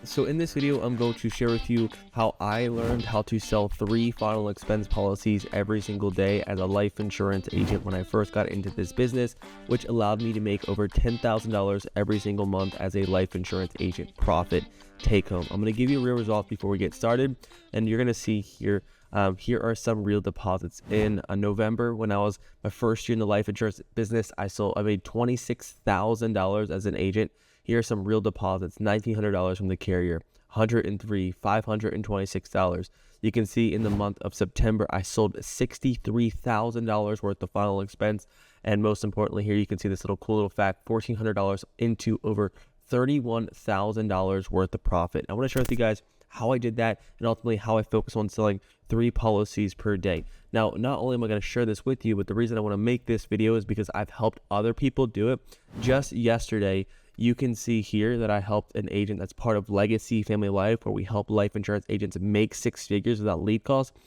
So in this video, I'm going to share with you how I learned how to sell 3 final expense policies every single day as a life insurance agent when I first got into this business, which allowed me to make over $10,000 every single month as a life insurance agent profit take home. I'm going to give you real results before we get started, and you're going to see here here are some real deposits. In November, when I was my first year in the life insurance business, I made $26,000 as an agent. Here are some real deposits: $1,900 from the carrier, $103, $526. You can see in the month of September, I sold $63,000 worth of final expense. And most importantly, here you can see this cool little fact: $1,400 into over $31,000 worth of profit. I want to share with you guys how I did that and ultimately how I focus on selling 3 policies per day. Now, not only am I going to share this with you, but the reason I want to make this video is because I've helped other people do it. Just yesterday, you can see here that I helped an agent that's part of Legacy Family Life, where we help life insurance agents make 6 figures without lead costs.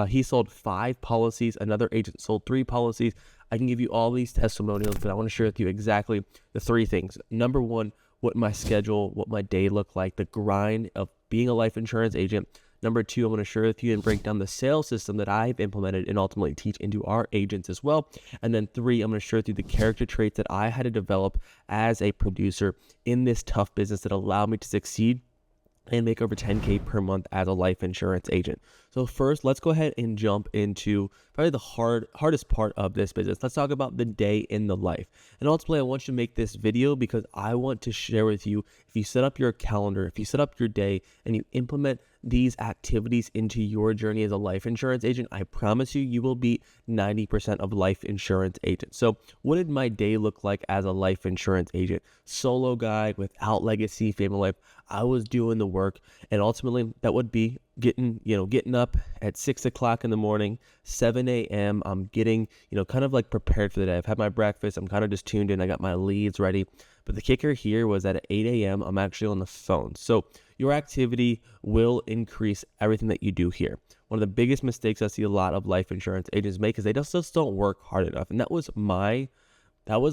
He sold 5 policies. Another agent sold 3 policies. I can give you all these testimonials, but I want to share with you exactly the 3 things. Number 1, what my schedule, what my day looked like, the grind of being a life insurance agent. Number 2, I'm going to share with you and break down the sales system that I've implemented and ultimately teach into our agents as well. And then 3, I'm going to share with you the character traits that I had to develop as a producer in this tough business that allowed me to succeed and make over $10K per month as a life insurance agent. So first, let's go ahead and jump into probably the hardest part of this business. Let's talk about the day in the life. And ultimately, I want you to make this video because I want to share with you, if you set up your calendar, if you set up your day and you implement these activities into your journey as a life insurance agent, I promise you, you will beat 90% of life insurance agents. So what did my day look like as a life insurance agent? Solo guy without Legacy Family Life. I was doing the work, and ultimately that would be getting up at 6 o'clock in the morning, 7 a.m. I'm getting, kind of like prepared for the day. I've had my breakfast. I'm kind of just tuned in. I got my leads ready. But the kicker here was that at 8 a.m., I'm actually on the phone. So your activity will increase everything that you do here. One of the biggest mistakes I see a lot of life insurance agents make is they just don't work hard enough. And that was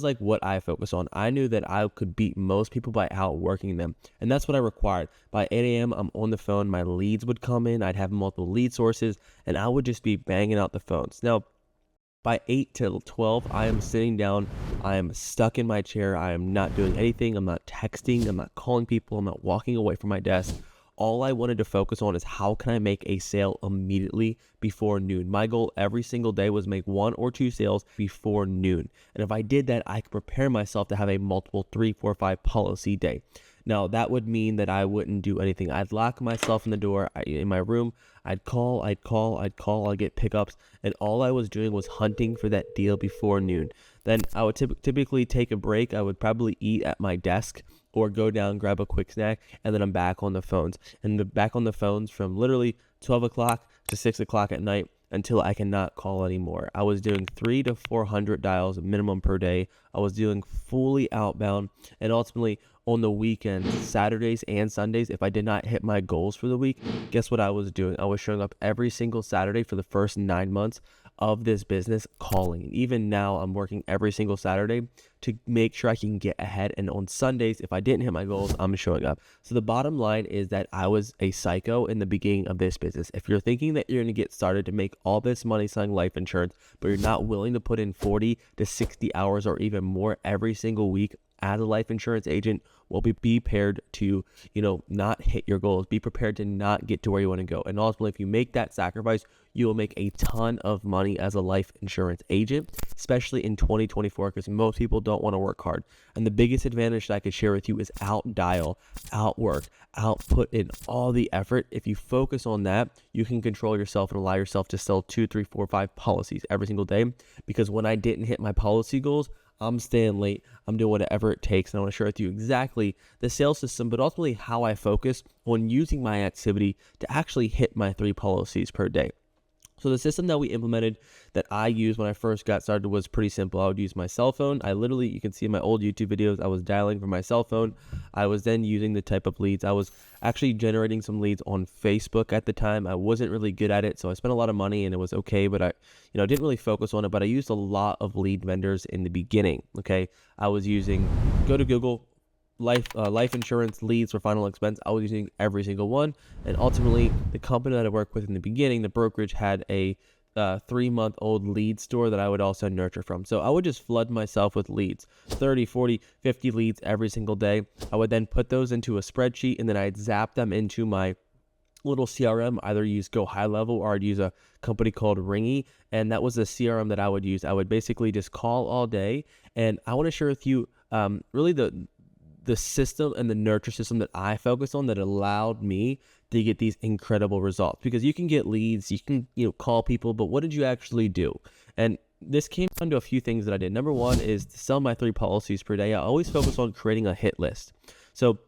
like what I focus on. I knew that I could beat most people by outworking them. And that's what I required. By 8 a.m., I'm on the phone. My leads would come in. I'd have multiple lead sources, and I would just be banging out the phones. Now, by 8 to 12, I am sitting down. I am stuck in my chair. I am not doing anything. I'm not texting. I'm not calling people. I'm not walking away from my desk. All I wanted to focus on is how can I make a sale immediately before noon. My goal every single day was make 1 or 2 sales before noon. And if I did that, I could prepare myself to have a multiple 3, 4, 5 policy day. Now, that would mean that I wouldn't do anything. I'd lock myself in the door in my room. I'd call, I'd get pickups. And all I was doing was hunting for that deal before noon. Then I would typically take a break. I would probably eat at my desk or go down, grab a quick snack, and then I'm back on the phones. And back on the phones from literally 12 o'clock to 6 o'clock at night until I cannot call anymore. I was doing 300 to 400 dials minimum per day. I was doing fully outbound, and ultimately on the weekends, Saturdays and Sundays, if I did not hit my goals for the week, guess what I was doing? I was showing up every single Saturday for the first 9 months of this business calling. And even now, I'm working every single Saturday to make sure I can get ahead. And on Sundays, if I didn't hit my goals, I'm showing up. So the bottom line is that I was a psycho in the beginning of this business. If you're thinking that you're going to get started to make all this money selling life insurance, but you're not willing to put in 40 to 60 hours or even more every single week as a life insurance agent, will be prepared to, not hit your goals. Be prepared to not get to where you want to go. And ultimately, if you make that sacrifice, you will make a ton of money as a life insurance agent, especially in 2024, because most people don't want to work hard. And the biggest advantage that I could share with you is outdial, outwork, output in all the effort. If you focus on that, you can control yourself and allow yourself to sell 2, 3, 4, 5 policies every single day. Because when I didn't hit my policy goals, I'm staying late. I'm doing whatever it takes. And I want to share with you exactly the sales system, but ultimately how I focus on using my activity to actually hit my 3 policies per day. So the system that we implemented that I used when I first got started was pretty simple. I would use my cell phone. You can see in my old YouTube videos, I was dialing from my cell phone. I was then using the type of leads. I was actually generating some leads on Facebook at the time. I wasn't really good at it, so I spent a lot of money and it was okay, but I didn't really focus on it. But I used a lot of lead vendors in the beginning. Okay, I was using, go to Google, life insurance leads for final expense. I was using every single one, and ultimately the company that I worked with in the beginning, the brokerage, had a 3-month-old lead store that I would also nurture from. So I would just flood myself with leads, 30, 40, 50 leads every single day. I would then put those into a spreadsheet, and then I'd zap them into my little CRM, either use Go High Level or I'd use a company called Ringy. And that was the CRM that I would use. I would basically just call all day. And I want to share with you really the system and the nurture system that I focused on that allowed me to get these incredible results. Because you can get leads, you can call people, but what did you actually do? And this came down to a few things that I did. Number one is to sell my 3 policies per day. I always focus on creating a hit list. So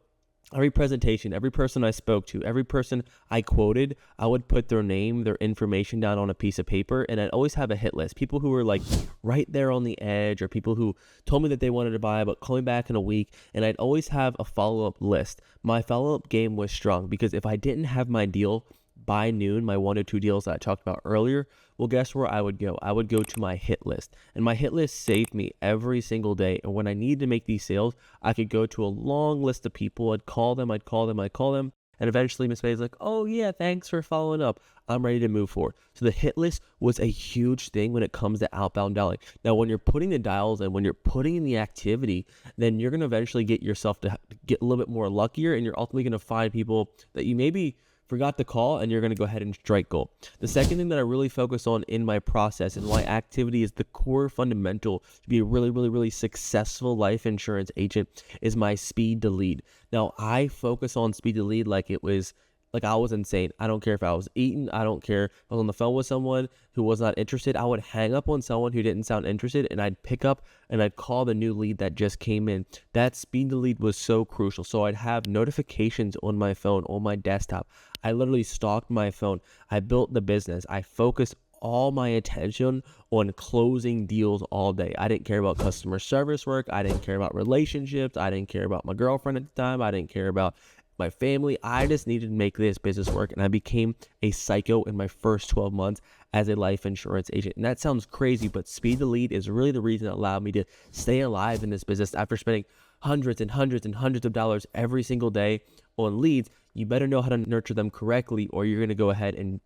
every presentation, every person I spoke to, every person I quoted, I would put their name, their information down on a piece of paper, and I'd always have a hit list. People who were like right there on the edge, or people who told me that they wanted to buy but call me back in a week, and I'd always have a follow-up list. My follow-up game was strong because if I didn't have my deal by noon, my 1 to 2 deals that I talked about earlier, well, guess where I would go? I would go to my hit list, and my hit list saved me every single day. And when I needed to make these sales, I could go to a long list of people. I'd call them, and eventually Miss Bay's like, "Oh yeah, thanks for following up. I'm ready to move forward." So the hit list was a huge thing when it comes to outbound dialing. Now, when you're putting the dials and when you're putting in the activity, then you're going to eventually get yourself to get a little bit more luckier, and you're ultimately going to find people that you maybe forgot to call, and you're going to go ahead and strike gold. The second thing that I really focus on in my process, and why activity is the core fundamental to be a really, really, really successful life insurance agent, is my speed to lead. Now, I focus on speed to lead like it was like I was insane. I don't care if I was eating. I don't care if I was on the phone with someone who was not interested. I would hang up on someone who didn't sound interested, and I'd pick up and I'd call the new lead that just came in. That speed to lead was so crucial. So I'd have notifications on my phone, on my desktop. I literally stalked my phone. I built the business. I focused all my attention on closing deals all day. I didn't care about customer service work. I didn't care about relationships. I didn't care about my girlfriend at the time. I didn't care about my family. I just needed to make this business work, and I became a psycho in my first 12 months as a life insurance agent. And that sounds crazy, but speed to lead is really the reason that allowed me to stay alive in this business after spending hundreds and hundreds and hundreds of dollars every single day on leads. You better know how to nurture them correctly, or you're going to go ahead and,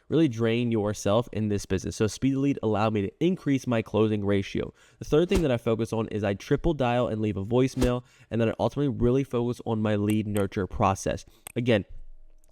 really drain yourself in this business. So speed to lead allowed me to increase my closing ratio. The third thing that I focus on is I triple dial and leave a voicemail, and then I ultimately really focus on my lead nurture process. Again,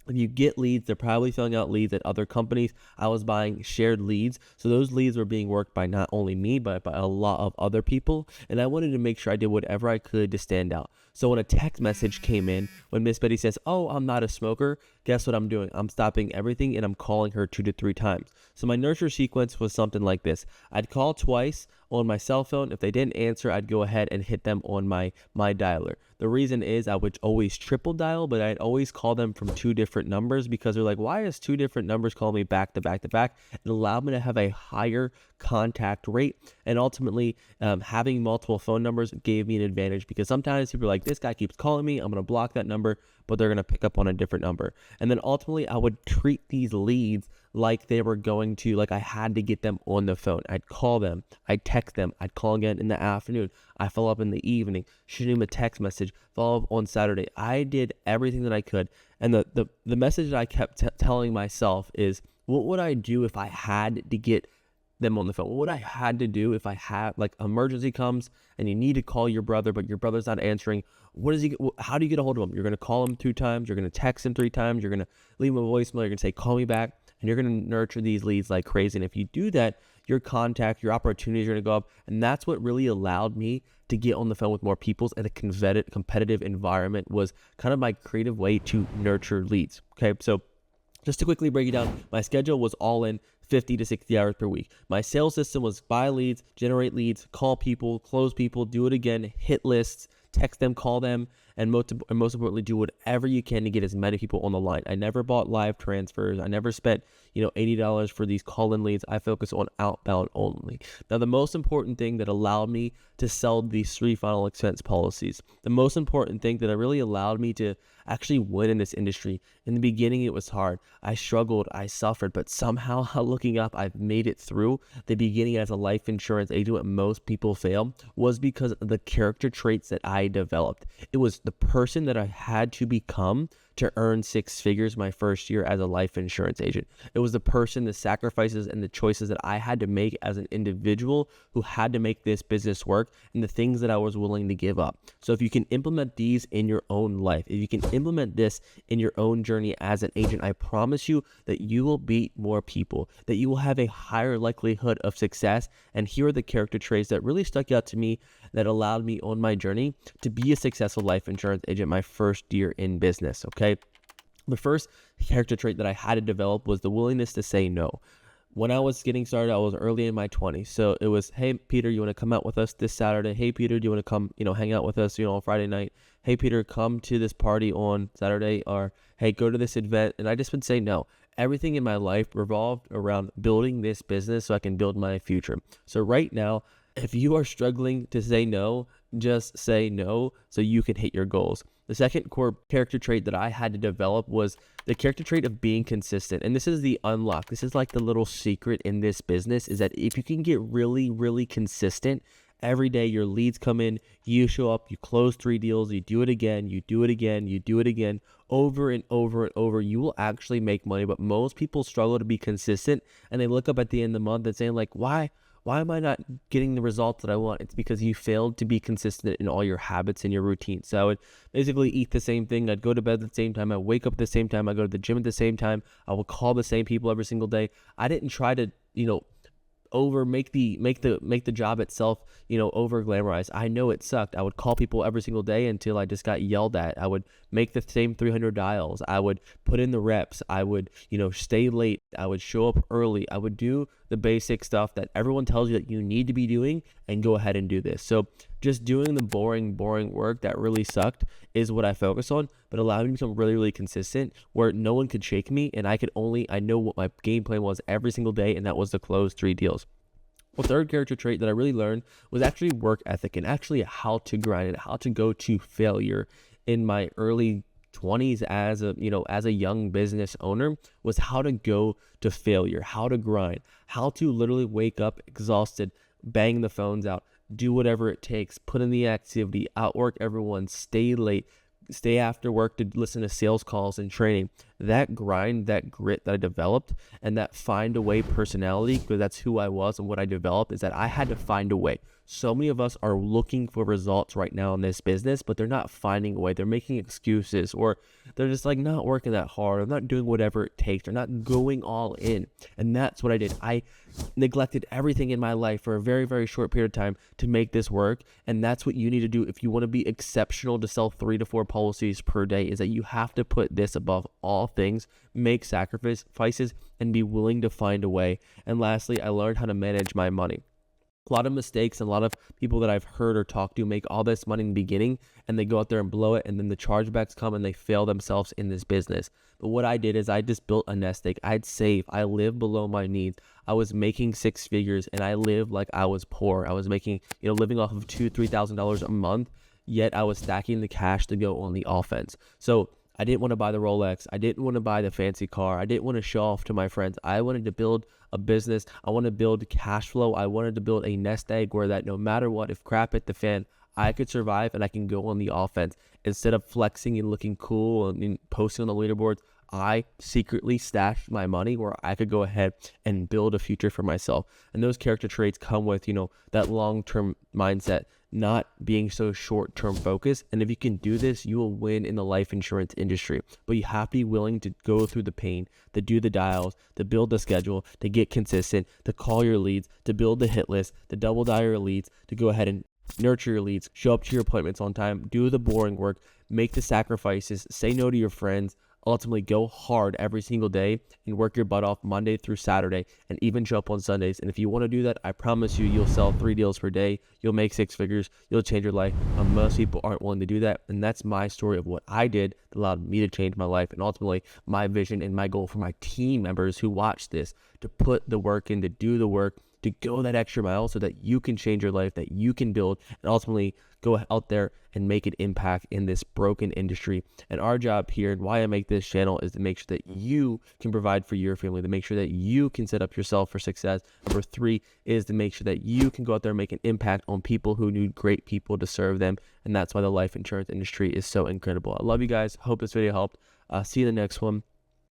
if you get leads, they're probably filling out leads at other companies. I was buying shared leads. So those leads were being worked by not only me, but by a lot of other people. And I wanted to make sure I did whatever I could to stand out. So when a text message came in, when Miss Betty says, "Oh, I'm not a smoker," guess what I'm doing? I'm stopping everything and I'm calling her 2 to 3 times. So my nurture sequence was something like this. I'd call twice on my cell phone. If they didn't answer, I'd go ahead and hit them on my dialer. The reason is I would always triple dial, but I'd always call them from 2 different numbers, because they're like, "Why is 2 different numbers calling me back to back to back?" It allowed me to have a higher contact rate, and ultimately having multiple phone numbers gave me an advantage, because sometimes people are like, "This guy keeps calling me, I'm going to block that number," but they're going to pick up on a different number. And then ultimately I would treat these leads like they were going to, like I had to get them on the phone. I'd call them, I'd text them, I'd call again in the afternoon, I follow up in the evening, shoot him a text message, follow up on Saturday. I did everything that I could. And the message that I kept telling myself is, what would I do if I had to get them on the phone? What would I had to do if I had, like, emergency comes and you need to call your brother, but your brother's not answering? How do you get a hold of him? You're going to call him 2 times. You're going to text him 3 times. You're going to leave him a voicemail. You're going to say, "Call me back." And you're going to nurture these leads like crazy. And if you do that, your opportunities are going to go up. And that's what really allowed me to get on the phone with more people at a competitive environment, was kind of my creative way to nurture leads. Okay, so just to quickly break it down, my schedule was all in 50 to 60 hours per week. My sales system was buy leads, generate leads, call people, close people, do it again, hit lists, text them, call them, and most importantly, do whatever you can to get as many people on the line. I never bought live transfers. I never spent, $80 for these call-in leads. I focus on outbound only. Now, the most important thing that allowed me to sell these 3 final expense policies, the most important thing that really allowed me to actually win in this industry. In the beginning, it was hard. I struggled, I suffered, but somehow looking up, I've made it through. The beginning as a life insurance agent, what most people fail was because of the character traits that I developed. It was the person that I had to become to earn six figures my first year as a life insurance agent. It was the person, the sacrifices, and the choices that I had to make as an individual who had to make this business work, and the things that I was willing to give up. So if you can implement these in your own life, if you can implement this in your own journey as an agent, I promise you that you will beat more people, that you will have a higher likelihood of success. And here are the character traits that really stuck out to me that allowed me on my journey to be a successful life insurance agent my first year in business, okay? The first character trait that I had to develop was the willingness to say no. When I was getting started, I was early in my 20s. So it was, hey, Peter, you want to come out with us this Saturday? Hey, Peter, do you want to come, hang out with us, on Friday night? Hey, Peter, come to this party on Saturday, or hey, go to this event. And I just would say no. Everything in my life revolved around building this business so I can build my future. So right now, if you are struggling to say no, just say no so you can hit your goals. The second core character trait that I had to develop was the character trait of being consistent. And this is the unlock. This is like the little secret in this business, is that if you can get really, really consistent, every day your leads come in, you show up, you close 3 deals, you do it again, you do it again, you do it again, over and over and over, you will actually make money. But most people struggle to be consistent, and they look up at the end of the month and saying like, why am I not getting the results that I want? It's because you failed to be consistent in all your habits and your routines. So I would basically eat the same thing. I'd go to bed at the same time. I wake up at the same time. I go to the gym at the same time. I will call the same people every single day. I didn't try to, make the job itself, over glamorized. I know it sucked. I would call people every single day until I just got yelled at. I would make the same 300 dials. I would put in the reps. I would, stay late. I would show up early. I would do the basic stuff that everyone tells you that you need to be doing, and go ahead and do this. So just doing the boring work that really sucked is what I focus on, but allowed me to become really, really consistent where no one could shake me, and I know what my game plan was every single day, and that was to close 3 deals. Well, third character trait that I really learned was actually work ethic, and actually how to grind and how to go to failure. In my early 20s as a young business owner, was how to go to failure, how to grind, how to literally wake up exhausted, bang the phones out, do whatever it takes, put in the activity, outwork everyone, stay late, stay after work to listen to sales calls and training. That grind, that grit that I developed, and that find a way personality, because that's who I was and what I developed, is that I had to find a way. So many of us are looking for results right now in this business, but they're not finding a way. They're making excuses, or they're just like not working that hard. I'm not doing whatever it takes. They're not going all in. And that's what I did. I neglected everything in my life for a very, very short period of time to make this work. And that's what you need to do if you want to be exceptional to sell 3 to 4 policies per day, is that you have to put this above all things, make sacrifices, and be willing to find a way. And lastly, I learned how to manage my money. A lot of mistakes, and a lot of people that I've heard or talked to make all this money in the beginning, and they go out there and blow it, and then the chargebacks come and they fail themselves in this business. But what I did is I just built a nest egg. I'd save. I lived below my needs. I was making 6 figures, and I lived like I was poor. I was making, living off of $2,000-$3,000 a month, yet I was stacking the cash to go on the offense. So I didn't want to buy the Rolex. I didn't want to buy the fancy car. I didn't want to show off to my friends. I wanted to build a business. I wanted to build cash flow. I wanted to build a nest egg where that no matter what, if crap hit the fan, I could survive and I can go on the offense. Instead of flexing and looking cool and posting on the leaderboards, I secretly stashed my money where I could go ahead and build a future for myself. And those character traits come with, that long-term mindset, not being so short-term focused. And if you can do this, you will win in the life insurance industry. But you have to be willing to go through the pain, to do the dials, to build the schedule, to get consistent, to call your leads, to build the hit list, to double dial your leads, to go ahead and nurture your leads, show up to your appointments on time, do the boring work, make the sacrifices, say no to your friends, ultimately go hard every single day and work your butt off Monday through Saturday, and even show up on Sundays. And if you want to do that, I promise you, you'll sell 3 deals per day. You'll make 6 figures. You'll change your life. Most people aren't willing to do that. And that's my story of what I did that allowed me to change my life. And ultimately my vision and my goal for my team members who watch this, to put the work in, to do the work, to go that extra mile so that you can change your life, that you can build and ultimately go out there and make an impact in this broken industry. And our job here and why I make this channel is to make sure that you can provide for your family, to make sure that you can set up yourself for success. Number 3 is to make sure that you can go out there and make an impact on people who need great people to serve them. And that's why the life insurance industry is so incredible. I love you guys. Hope this video helped. See you in the next one.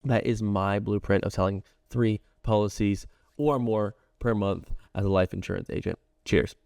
That is my blueprint of selling 3 policies or more per month as a life insurance agent. Cheers.